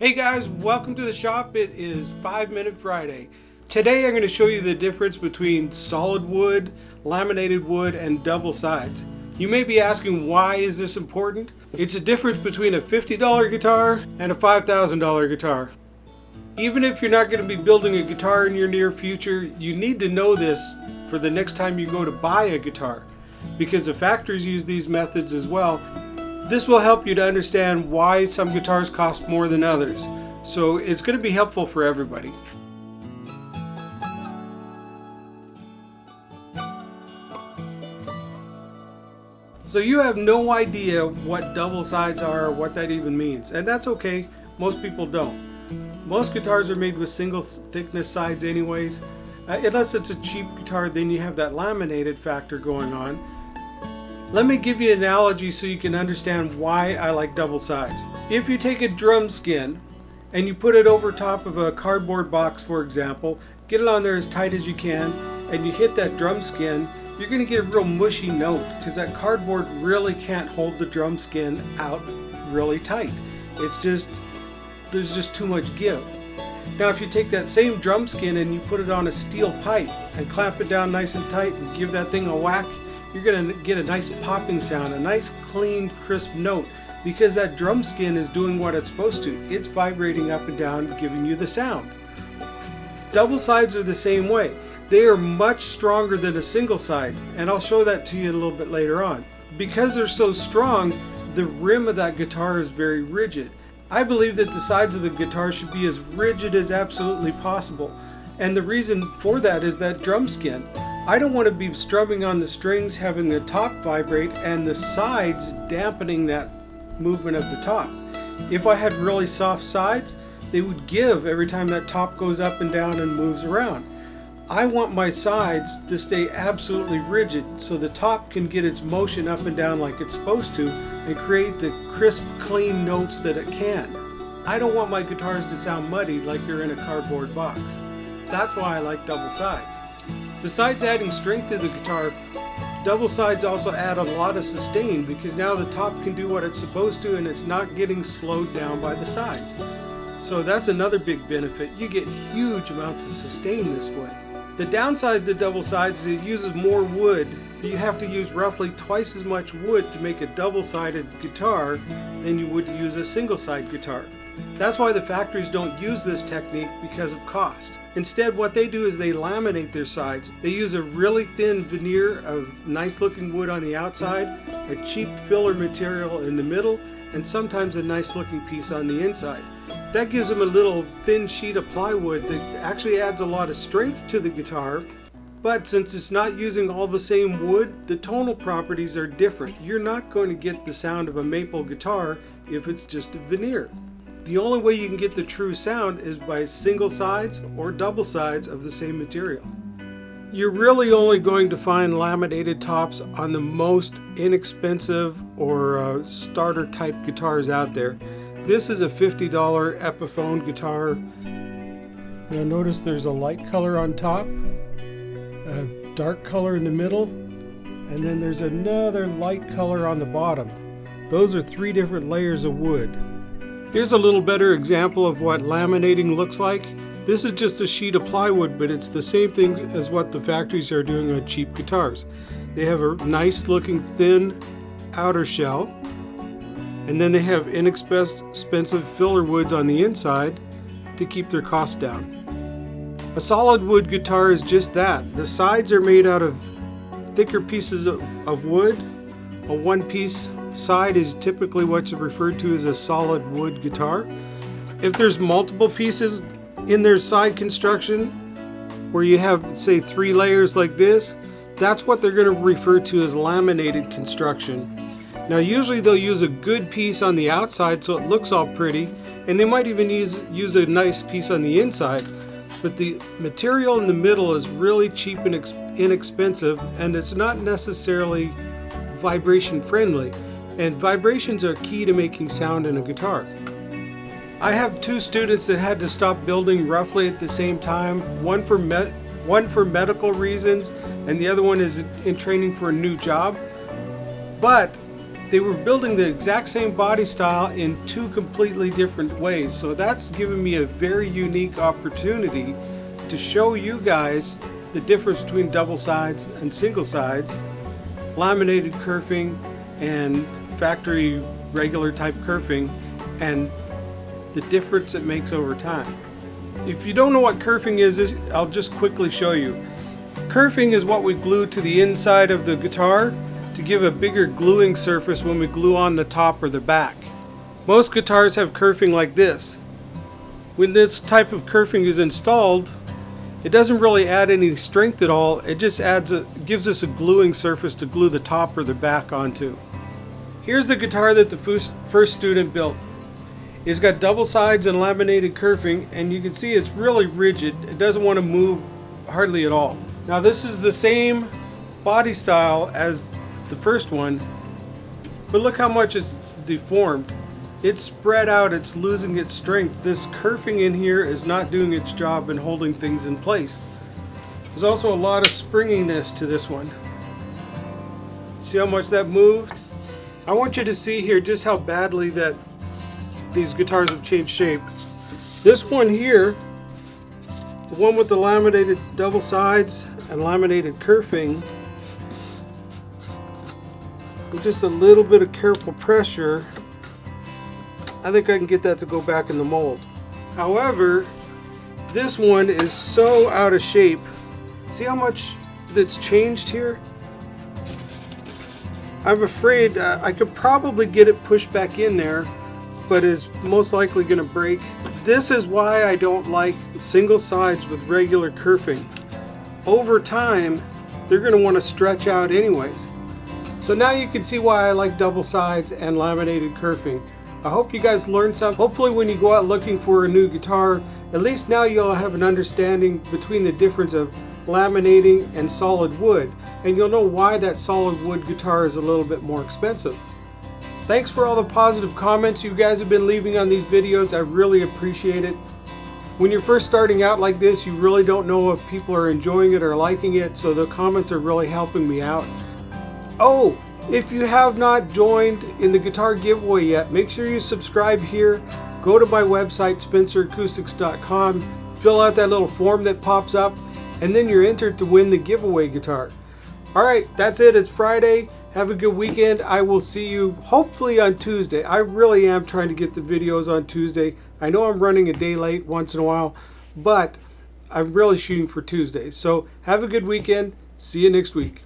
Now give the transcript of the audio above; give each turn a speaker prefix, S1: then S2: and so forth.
S1: Hey guys, welcome to the shop. It is 5 Minute Friday. Today I'm going to show you the difference between solid wood, laminated wood, and double sides. You may be asking, why is this important? It's a difference between a $50 guitar and a $5,000 guitar. Even if you're not going to be building a guitar in your near future, you need to know this for the next time you go to buy a guitar, because the factories use these methods as well. This will help you to understand why some guitars cost more than others. So it's going to be helpful for everybody. So you have no idea what double sides are or what that even means. And that's okay. Most people don't. Most guitars are made with single thickness sides anyways. Unless it's a cheap guitar, then you have that laminated factor going on. Let me give you an analogy so you can understand why I like double sides. If you take a drum skin and you put it over top of a cardboard box, for example, get it on there as tight as you can, and you hit that drum skin, you're going to get a real mushy note because that cardboard really can't hold the drum skin out really tight. There's just too much give. Now if you take that same drum skin and you put it on a steel pipe and clamp it down nice and tight and give that thing a whack, you're going to get a nice popping sound, a nice clean crisp note, because that drum skin is doing what it's supposed to. It's vibrating up and down, giving you the sound. Double sides are the same way. They are much stronger than a single side, and I'll show that to you a little bit later on. Because they're so strong, the rim of that guitar is very rigid. I believe that the sides of the guitar should be as rigid as absolutely possible, and the reason for that is that drum skin. I don't want to be strumming on the strings, having the top vibrate and the sides dampening that movement of the top. If I had really soft sides, they would give every time that top goes up and down and moves around. I want my sides to stay absolutely rigid so the top can get its motion up and down like it's supposed to and create the crisp, clean notes that it can. I don't want my guitars to sound muddy like they're in a cardboard box. That's why I like double sides. Besides adding strength to the guitar, double sides also add a lot of sustain because now the top can do what it's supposed to and it's not getting slowed down by the sides. So that's another big benefit. You get huge amounts of sustain this way. The downside to double sides is it uses more wood. You have to use roughly twice as much wood to make a double-sided guitar than you would use a single-side guitar. That's why the factories don't use this technique, because of cost. Instead, what they do is they laminate their sides. They use a really thin veneer of nice looking wood on the outside, a cheap filler material in the middle, and sometimes a nice looking piece on the inside. That gives them a little thin sheet of plywood that actually adds a lot of strength to the guitar. But since it's not using all the same wood, the tonal properties are different. You're not going to get the sound of a maple guitar if it's just a veneer. The only way you can get the true sound is by single sides or double sides of the same material. You're really only going to find laminated tops on the most inexpensive or starter type guitars out there. This is a $50 Epiphone guitar. Now notice there's a light color on top, a dark color in the middle, and then there's another light color on the bottom. Those are 3 different layers of wood. Here's a little better example of what laminating looks like. This is just a sheet of plywood, but it's the same thing as what the factories are doing on cheap guitars. They have a nice looking thin outer shell, and then they have inexpensive filler woods on the inside to keep their costs down. A solid wood guitar is just that. The sides are made out of thicker pieces of wood. A one-piece side is typically what's referred to as a solid wood guitar. If there's multiple pieces in their side construction, where you have, say, 3 layers like this, that's what they're going to refer to as laminated construction. Now usually they'll use a good piece on the outside so it looks all pretty, and they might even use a nice piece on the inside, but the material in the middle is really cheap and inexpensive, and it's not necessarily vibration friendly, and vibrations are key to making sound in a guitar. I have 2 students that had to stop building roughly at the same time, one for medical reasons and the other one is in training for a new job. But they were building the exact same body style in two completely different ways. So that's given me a very unique opportunity to show you guys the difference between double sides and single sides, laminated kerfing and factory regular type kerfing, and the difference it makes over time. If you don't know what kerfing is, I'll just quickly show you. Kerfing is what we glue to the inside of the guitar to give a bigger gluing surface when we glue on the top or the back. Most guitars have kerfing like this. When this type of kerfing is installed, it doesn't really add any strength at all. It just gives us a gluing surface to glue the top or the back onto. Here's the guitar that the first student built. It's got double sides and laminated kerfing, and you can see it's really rigid. It doesn't want to move hardly at all. Now this is the same body style as the first one, but look how much it's deformed. It's spread out, it's losing its strength. This kerfing in here is not doing its job in holding things in place. There's also a lot of springiness to this one. See how much that moved? I want you to see here just how badly that these guitars have changed shape. This one here, the one with the laminated double sides and laminated kerfing, with just a little bit of careful pressure, I think I can get that to go back in the mold. However, this one is so out of shape. See how much that's changed here? I'm afraid I could probably get it pushed back in there, but it's most likely going to break. This is why I don't like single sides with regular kerfing. Over time, they're going to want to stretch out anyways. So now you can see why I like double sides and laminated kerfing. I hope you guys learned something. Hopefully when you go out looking for a new guitar, at least now you'll have an understanding between the difference of laminating and solid wood, and you'll know why that solid wood guitar is a little bit more expensive. Thanks for all the positive comments you guys have been leaving on these videos. I really appreciate it. When you're first starting out like this, you really don't know if people are enjoying it or liking it, so the comments are really helping me out. Oh, if you have not joined in the guitar giveaway yet, make sure you subscribe here. Go to my website, SpencerAcoustics.com, fill out that little form that pops up, and then you're entered to win the giveaway guitar. Alright, that's it. It's Friday. Have a good weekend. I will see you hopefully on Tuesday. I really am trying to get the videos on Tuesday. I know I'm running a day late once in a while, but I'm really shooting for Tuesday. So have a good weekend. See you next week.